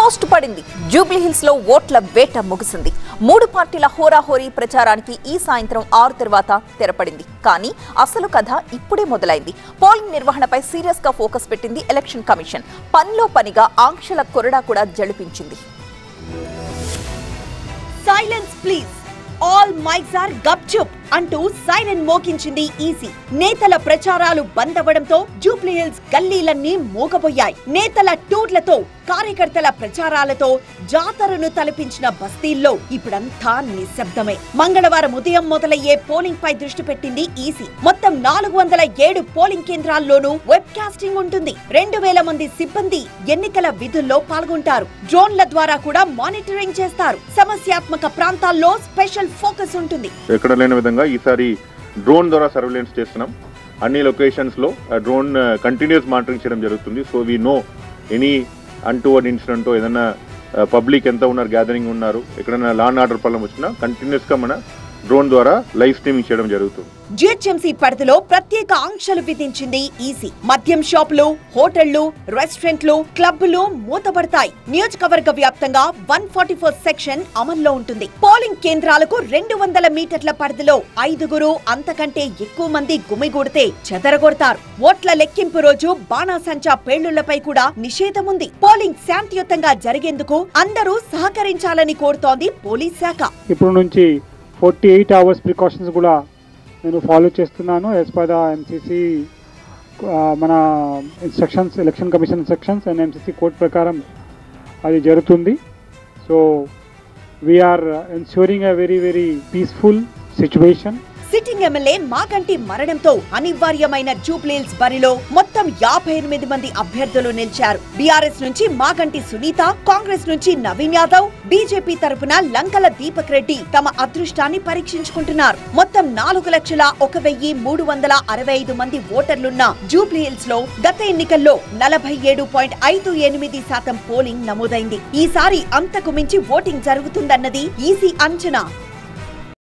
Post పడింది. Jubilee hills లో ఓట్ల వేట ముగిసింది. 3 పార్టీల హోరాహోరీ ప్రచారానికి ఈ సాయంత్రం 6 తర్వాత తెరపడింది. కానీ అసలు కథ ఇప్పుడే మొదలైంది. పోలింగ్ నిర్వహణపై సీరియస్ గా ఫోకస్ పెట్టింది ఎలక్షన్ కమిషన్. పనిలో పనిగా ఆంక్షల కొరడా కూడా జడిపించింది. Silence please, all mics are గప్చుప్ అంటూ సైరన్ మోగించింది ఈసీ. నేతల ప్రచారాలు బంద్ అవ్వడంతో జూబ్లీ హిల్స్ గల్లీలన్నీ మూగబోయాయి. నేతల టూర్లతో, కార్యకర్తల ప్రచారాలతో జాతరను తలపించిన బస్తీల్లో ఇప్పుడంతా నిశ్శబ్దమే. మంగళవారం ఉదయం మొదలయ్యే పోలింగ్ పై దృష్టి పెట్టింది ఈసీ. మొత్తం 407 పోలింగ్ కేంద్రాల్లోనూ వెబ్ కాస్టింగ్ ఉంటుంది. 2000 మంది సిబ్బంది ఎన్నికల విధుల్లో పాల్గొంటారు. డ్రోన్ల ద్వారా కూడా మానిటరింగ్ చేస్తారు. సమస్యాత్మక ప్రాంతాల్లో స్పెషల్ ఫోకస్ ఉంటుంది. ఎక్కడ లేని విధంగా ఈసారి డ్రోన్ ద్వారా సర్వేలెన్స్ చేస్తున్నాం. అన్ని లొకేషన్స్ లో డ్రోన్ కంటిన్యూస్ మానిటరింగ్ చేయడం జరుగుతుంది. So we know any untoward incident, ఏదైనా పబ్లిక్ ఎంత ఉన్నారు, గ్యాదరింగ్ ఉన్నారు, ఎక్కడైనా లా అండ్ ఆర్డర్ ప్రాబ్లం వచ్చినా కంటిన్యూస్ గా మన డ్రోన్ ద్వారా లైవ్ స్ట్రీమింగ్ చేయడం జరుగుతుంది. జిహెచ్ఎంసీ పరిధిలో ప్రత్యేక ఆంక్షలు విధించింది ఈసీ. మద్యం షాపులు, హోటళ్లు, రెస్టారెంట్లు, క్లబ్లు మూతపడతాయి. నియోజకవర్గ వ్యాప్తంగా 144 సెక్షన్ అమల్లో ఉంటుంది. పోలింగ్ కేంద్రాలకు 200 మీటర్ల పరిధిలో 5 అంతకంటే ఎక్కువ మంది గుమిగూడితే చెదరగొడతారు. ఓట్ల లెక్కింపు రోజు బాణాసంచా పేలుళ్లపై కూడా నిషేధం ఉంది. పోలింగ్ శాంతియుతంగా జరిగేందుకు అందరూ సహకరించాలని కోరుతోంది పోలీస్ శాఖ. ఇప్పుడు నుంచి 48 అవర్స్ ప్రికాషన్స్ కూడా నేను ఫాలో చేస్తున్నాను. యాజ్ పర్ ద ఎంసీసీ మన instructions, election commission instructions and MCC code ప్రకారం అది జరుగుతుంది. So we are ensuring a very peaceful situation. Sitting MLA Maganti మరణంతో అనివార్యమైన జూబ్లీ హిల్స్ బరిలో మొత్తం 58 మంది అభ్యర్థులు నిలిచారు. బీఆర్ఎస్ నుంచి మాగంటి సునీత, కాంగ్రెస్ నుంచి నవీన్ యాదవ్, బీజేపీ తరపున లంకల దీపక్ రెడ్డి తమ అదృష్టాన్ని పరీక్షించుకుంటున్నారు. మొత్తం 4,01,365 మంది ఓటర్లున్న జూబ్లీ హిల్స్ లో గత ఎన్నికల్లో 47.58% పోలింగ్ నమోదైంది. ఈసారి అంతకు మించి ఓటింగ్ జరుగుతుందన్నది ఈసీ అంచనా.